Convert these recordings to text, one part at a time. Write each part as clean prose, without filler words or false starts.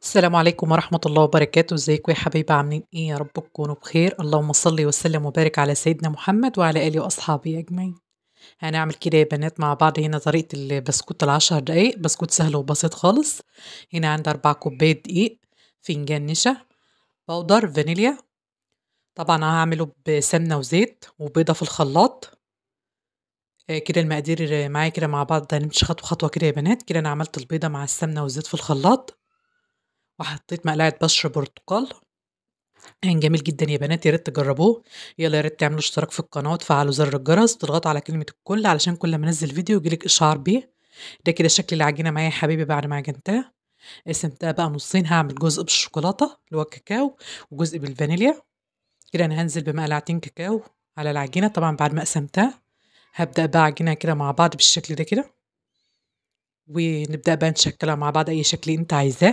السلام عليكم ورحمة الله وبركاته، ازيكم يا حبايبي عاملين ايه؟ يا رب تكونوا بخير. اللهم صل وسلم وبارك على سيدنا محمد وعلى آله وأصحابه أجمعين. هنعمل كده يا بنات مع بعض هنا طريقة البسكوت ال10 دقايق، بسكوت سهل وبسيط خالص. هنا عندي 4 كوباية دقيق، فنجان نشا، بودر فانيليا. طبعا هعمله بسمنة وزيت وبيضة في الخلاط. كده المقادير معايا كده مع بعض، هنمشي خطوة خطوة كده يا بنات. كده أنا عملت البيضة مع السمنة والزيت في الخلاط، وحطيت معلقة بشر برتقال. كان جميل جدًا يا بنات، يا ريت تجربوه. يالّا يا ريت تعملوا اشتراك في القناة وتفعلوا زر الجرس وتضغطوا على كلمة الكل علشان كل ما انزّل فيديو ييجي لِك إشعار بيه. ده كده شكل العجينة معايا يا حبيبي بعد ما عجنتها. قسمتها بقى نُصّين، هاعمل جزء بالشوكولاتة اللي هو الكاكاو، وجزء بالفانيليا. كده أنا هانزل بمقلعتين كاكاو على العجينة طبعًا بعد ما قسمتها. هابدأ بقى أعجنها كده مع بعض بالشكل ده كده، ونبدأ بقى نشكّلها مع بعض أي شكل أنت عايزاه.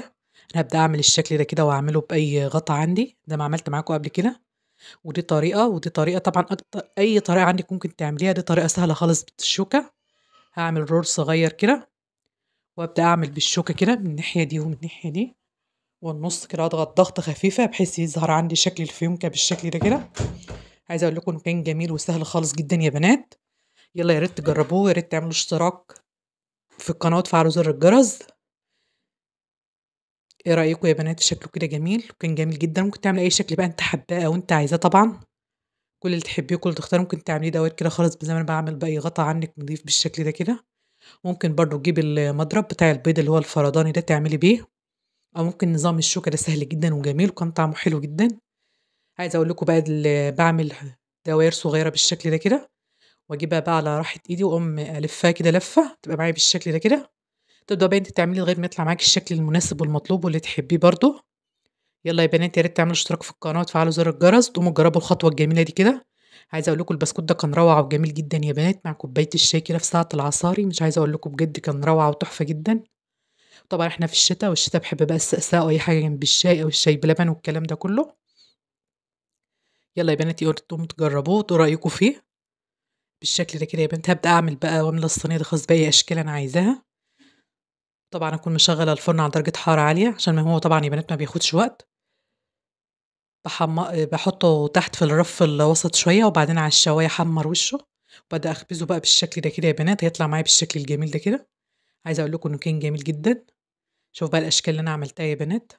أنا هابدأ أعمل الشكل ده كده وأعمله بأي غطا عندي، زي ما عملت معاكم قبل كده. ودي طريقة، ودي طريقة طبعًا أي طريقة عندِك ممكن تعمليها، دي طريقة سهلة خالص بالشوكة. هاعمل رول صغير كده، وأبدأ أعمل بالشوكة كده من الناحية دي ومن الناحية دي، والنُص كده أضغط ضغطة خفيفة بحيث يظهر عندي شكل الفيونكة بالشكل ده كده. عايزة أقول لكم إنه كان جميل وسهل خالص جدًا يا بنات. يالّا يا ريت تجربوه، ويا ريت تعملوا اشتراك في القناة وتفعلوا زر الجرس. إيه رأيكم يا بنات؟ شكله كده جميل، وكان جميل جدًا. ممكن تعملي أي شكل بقى أنتِ حاباه أو أنتِ عايزاه طبعًا. كل اللي تحبيه وكل اللي تختاريه ممكن تعمليه دوائر كده خالص زي ما أنا باعمل بأي غطا عندِك نضيف بالشكل ده كده. ممكن برضه تجيبي المضرب بتاع البيض اللي هو الفرداني ده تعملي بيه، أو ممكن نظام الشوكة ده سهل جدًا وجميل وكان طعمه حلو جدًا. عايزة أقول لكم بقى باعمل دواير صغيرة بالشكل ده كده، وأجيبها بقى على راحة إيدي وأقوم ألفّها كده لفّة تبقى معايا بالشكل ده كده. تبدأي بقى أنتِ تعملي لغاية ما يطلع معاكِ الشكل المناسب والمطلوب واللي تحبيه برضه. يالّا يا بنات يا ريت تعملوا اشتراك في القناة وتفعلوا زر الجرس، تقوموا تجربوا الخطوة الجميلة دي كده. عايزة أقول لكم البسكوت ده كان روعة وجميل جدًا يا بنات مع كوباية الشاي كده في ساعة العصاري، مش عايزة أقول لكم بجد كان روعة وتحفة جدًا. طبعًا إحنا في الشتا، والشتا باحب بقى السقساء أو أي حاجة جنب الشاي أو الشاي بلبن والكلام ده كله. يالّا يا بنات يا ريت تقوموا تجربوه وتقولوا رأيكم فيه. بالشكل ده كده يا بنات هابدأ أعمل بقى وأملى الصينية دي خلاص بأي أشكال أنا عايزاها. طبعًا أكون مشغّلة الفرن على درجة حرارة عالية عشان ما هو طبعًا يا بنات ما بياخدش وقت. باحطه تحت في الرف الوسط شوية، وبعدين على الشواية أحمّر وشه، وبابدأ أخبزه بقى بالشكل ده كده يا بنات، هيطلع معايا بالشكل الجميل ده كده. عايزة أقول لكم إنه كان جميل جدًا. شوفوا بقى الأشكال اللي أنا عملتها يا بنات.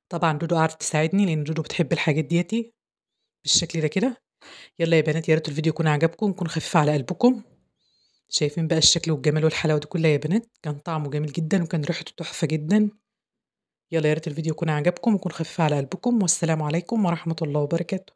طبعًا دودو قعدت تساعدني لإن دودو بتحب الحاجات ديّة بالشكل ده كده. يالّا يا بنات يا ريت الفيديو يكون عجبكم ويكون خفيف على قلبكم. شايفين بقى الشكل والجمال والحلاوة دي كلها يا بنات؟ كان طعمه جميل جدًا وكان ريحته تحفة جدًا. يالّا يا ريت الفيديو يكون عجبكم ويكون خفيف على قلبكم، والسلام عليكم ورحمة الله وبركاته.